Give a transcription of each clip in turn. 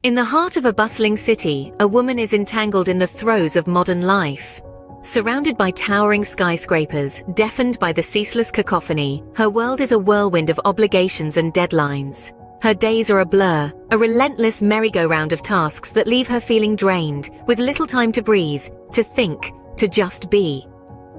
In the heart of a bustling city, a woman is entangled in the throes of modern life. Surrounded by towering skyscrapers, deafened by the ceaseless cacophony, her world is a whirlwind of obligations and deadlines. Her days are a blur, a relentless merry-go-round of tasks that leave her feeling drained, with little time to breathe, to think, to just be.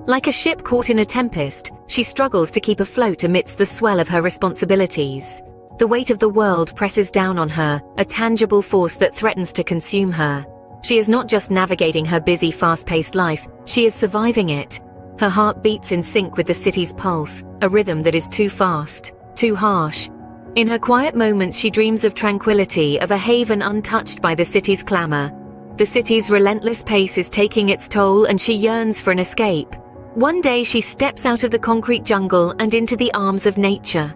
Like a ship caught in a tempest, she struggles to keep afloat amidst the swell of her responsibilities. The weight of the world presses down on her, a tangible force that threatens to consume her. She is not just navigating her busy, fast-paced life, she is surviving it. Her heart beats in sync with the city's pulse, a rhythm that is too fast, too harsh. In her quiet moments she dreams of tranquility, of a haven untouched by the city's clamor. The city's relentless pace is taking its toll and she yearns for an escape. One day she steps out of the concrete jungle and into the arms of nature.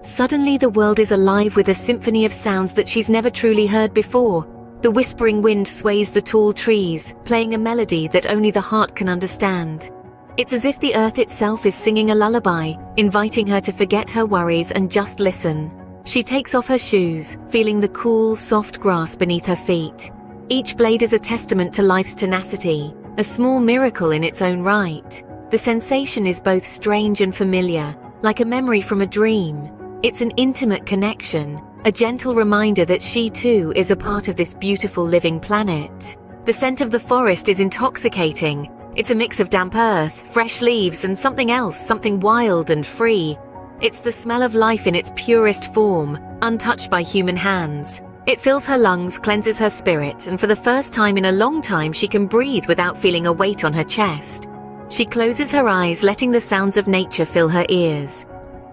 Suddenly the world is alive with a symphony of sounds that she's never truly heard before. The whispering wind sways the tall trees, playing a melody that only the heart can understand. It's as if the earth itself is singing a lullaby, inviting her to forget her worries and just listen. She takes off her shoes, feeling the cool, soft grass beneath her feet. Each blade is a testament to life's tenacity, a small miracle in its own right. The sensation is both strange and familiar, like a memory from a dream. It's an intimate connection, a gentle reminder that she too is a part of this beautiful living planet. The scent of the forest is intoxicating. It's a mix of damp earth, fresh leaves, and something else, something wild and free. It's the smell of life in its purest form, untouched by human hands. It fills her lungs, cleanses her spirit, and for the first time in a long time she can breathe without feeling a weight on her chest. She closes her eyes, letting the sounds of nature fill her ears.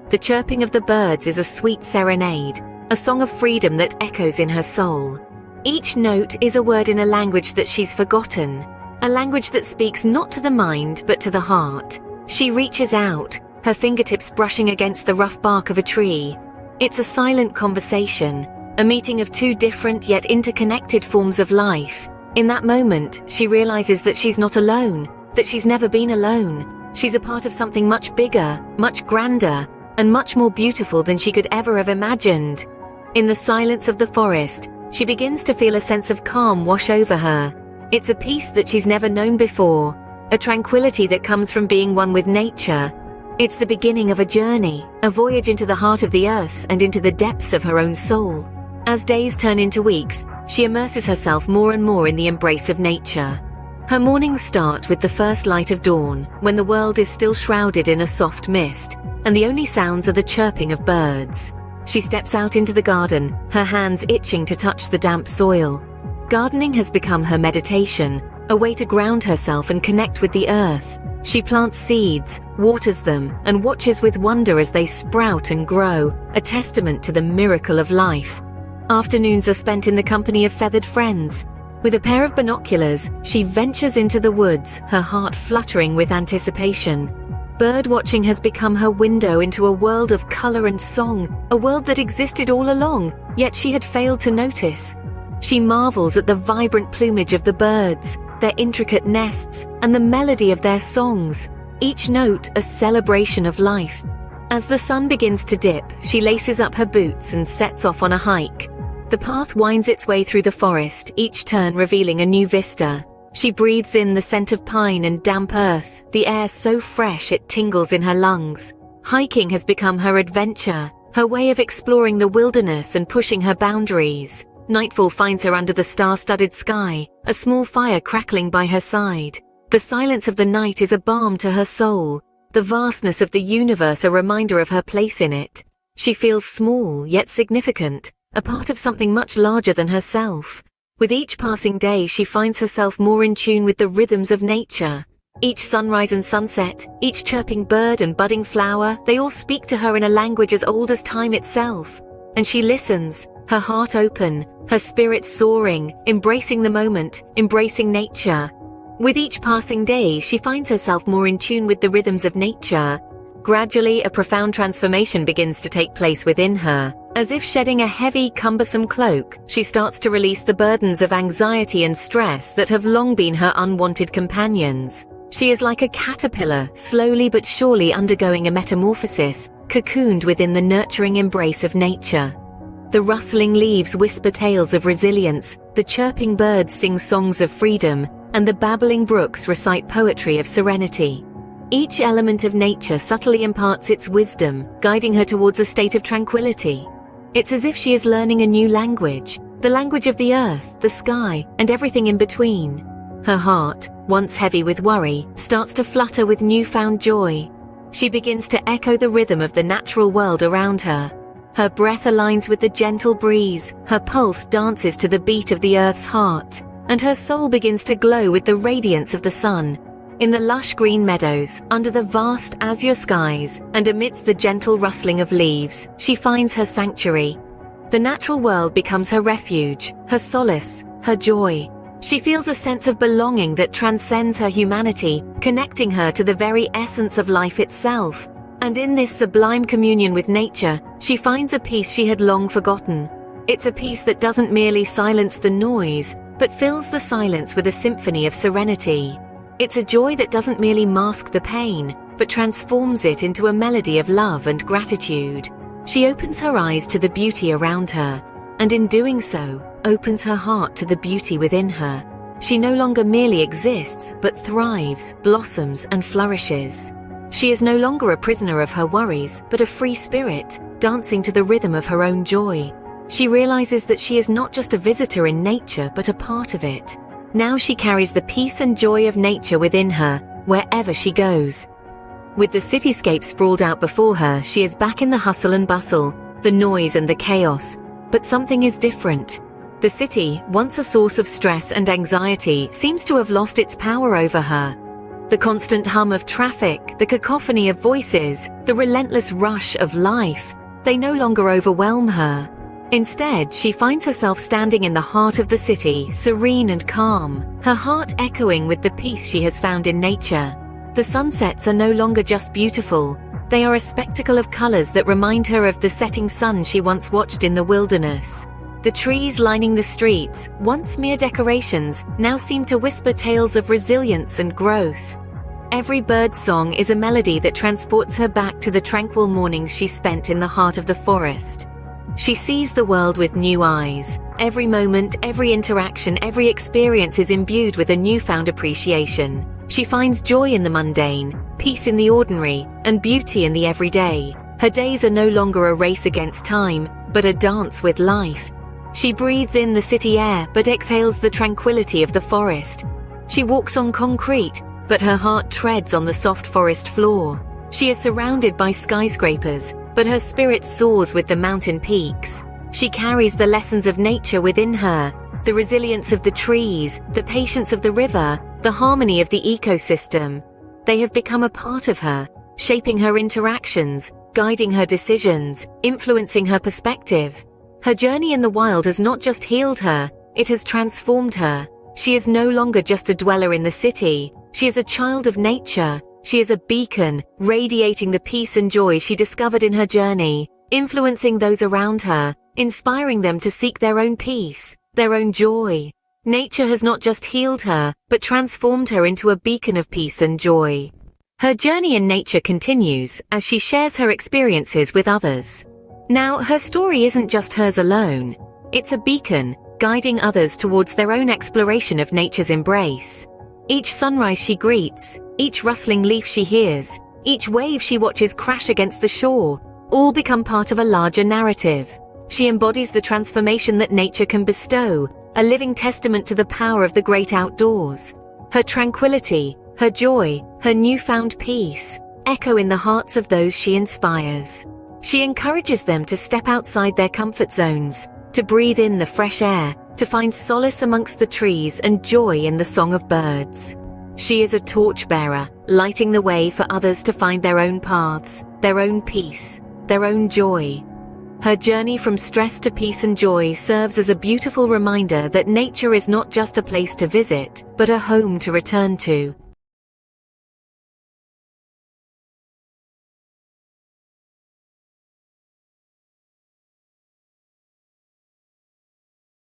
The chirping of the birds is a sweet serenade, a song of freedom that echoes in her soul. Each note is a word in a language that she's forgotten, a language that speaks not to the mind but to the heart. She reaches out, her fingertips brushing against the rough bark of a tree. It's a silent conversation, a meeting of two different yet interconnected forms of life. In that moment, she realizes that she's not alone, that she's never been alone. She's a part of something much bigger, much grander, and much more beautiful than she could ever have imagined. In the silence of the forest, she begins to feel a sense of calm wash over her. It's a peace that she's never known before, a tranquility that comes from being one with nature. It's the beginning of a journey, a voyage into the heart of the earth and into the depths of her own soul. As days turn into weeks, she immerses herself more and more in the embrace of nature. Her mornings start with the first light of dawn, when the world is still shrouded in a soft mist, and the only sounds are the chirping of birds. She steps out into the garden, her hands itching to touch the damp soil. Gardening has become her meditation, a way to ground herself and connect with the earth. She plants seeds, waters them, and watches with wonder as they sprout and grow, a testament to the miracle of life. Afternoons are spent in the company of feathered friends. With a pair of binoculars, she ventures into the woods, her heart fluttering with anticipation. Bird watching has become her window into a world of color and song, a world that existed all along, yet she had failed to notice. She marvels at the vibrant plumage of the birds, their intricate nests, and the melody of their songs, each note a celebration of life. As the sun begins to dip, she laces up her boots and sets off on a hike. The path winds its way through the forest, each turn revealing a new vista. She breathes in the scent of pine and damp earth, the air so fresh it tingles in her lungs. Hiking has become her adventure, her way of exploring the wilderness and pushing her boundaries. Nightfall finds her under the star-studded sky, a small fire crackling by her side. The silence of the night is a balm to her soul, the vastness of the universe a reminder of her place in it. She feels small yet significant, a part of something much larger than herself. With each passing day she finds herself more in tune with the rhythms of nature. Each sunrise and sunset, each chirping bird and budding flower, they all speak to her in a language as old as time itself. And she listens, her heart open, her spirit soaring, embracing the moment, embracing nature. With each passing day, she finds herself more in tune with the rhythms of nature. Gradually, a profound transformation begins to take place within her. As if shedding a heavy, cumbersome cloak, she starts to release the burdens of anxiety and stress that have long been her unwanted companions. She is like a caterpillar, slowly but surely undergoing a metamorphosis, cocooned within the nurturing embrace of nature. The rustling leaves whisper tales of resilience, the chirping birds sing songs of freedom, and the babbling brooks recite poetry of serenity. Each element of nature subtly imparts its wisdom, guiding her towards a state of tranquility. It's as if she is learning a new language, the language of the earth, the sky, and everything in between. Her heart, once heavy with worry, starts to flutter with newfound joy. She begins to echo the rhythm of the natural world around her. Her breath aligns with the gentle breeze, her pulse dances to the beat of the earth's heart, and her soul begins to glow with the radiance of the sun. In the lush green meadows, under the vast azure skies, and amidst the gentle rustling of leaves, she finds her sanctuary. The natural world becomes her refuge, her solace, her joy. She feels a sense of belonging that transcends her humanity, connecting her to the very essence of life itself. And in this sublime communion with nature, she finds a peace she had long forgotten. It's a peace that doesn't merely silence the noise, but fills the silence with a symphony of serenity. It's a joy that doesn't merely mask the pain, but transforms it into a melody of love and gratitude. She opens her eyes to the beauty around her, and in doing so, opens her heart to the beauty within her. She no longer merely exists, but thrives, blossoms, and flourishes. She is no longer a prisoner of her worries, but a free spirit, dancing to the rhythm of her own joy. She realizes that she is not just a visitor in nature, but a part of it. Now she carries the peace and joy of nature within her, wherever she goes. With the cityscape sprawled out before her, she is back in the hustle and bustle, the noise and the chaos. But something is different. The city, once a source of stress and anxiety, seems to have lost its power over her. The constant hum of traffic, the cacophony of voices, the relentless rush of life, they no longer overwhelm her. Instead, she finds herself standing in the heart of the city, serene and calm, her heart echoing with the peace she has found in nature. The sunsets are no longer just beautiful, they are a spectacle of colors that remind her of the setting sun she once watched in the wilderness. The trees lining the streets, once mere decorations, now seem to whisper tales of resilience and growth. Every bird's song is a melody that transports her back to the tranquil mornings she spent in the heart of the forest. She sees the world with new eyes. Every moment, every interaction, every experience is imbued with a newfound appreciation. She finds joy in the mundane, peace in the ordinary, and beauty in the everyday. Her days are no longer a race against time, but a dance with life. She breathes in the city air, but exhales the tranquility of the forest. She walks on concrete, but her heart treads on the soft forest floor. She is surrounded by skyscrapers, but her spirit soars with the mountain peaks. She carries the lessons of nature within her, the resilience of the trees, the patience of the river, the harmony of the ecosystem. They have become a part of her, shaping her interactions, guiding her decisions, influencing her perspective. Her journey in the wild has not just healed her, it has transformed her. She is no longer just a dweller in the city. She is a child of nature. She is a beacon, radiating the peace and joy she discovered in her journey, influencing those around her, inspiring them to seek their own peace, their own joy. Nature has not just healed her, but transformed her into a beacon of peace and joy. Her journey in nature continues as she shares her experiences with others. Now, her story isn't just hers alone. It's a beacon, guiding others towards their own exploration of nature's embrace. Each sunrise she greets, each rustling leaf she hears, each wave she watches crash against the shore, all become part of a larger narrative. She embodies the transformation that nature can bestow, a living testament to the power of the great outdoors. Her tranquility, her joy, her newfound peace, echo in the hearts of those she inspires. She encourages them to step outside their comfort zones, to breathe in the fresh air, to find solace amongst the trees and joy in the song of birds. She is a torchbearer, lighting the way for others to find their own paths, their own peace, their own joy. Her journey from stress to peace and joy serves as a beautiful reminder that nature is not just a place to visit, but a home to return to.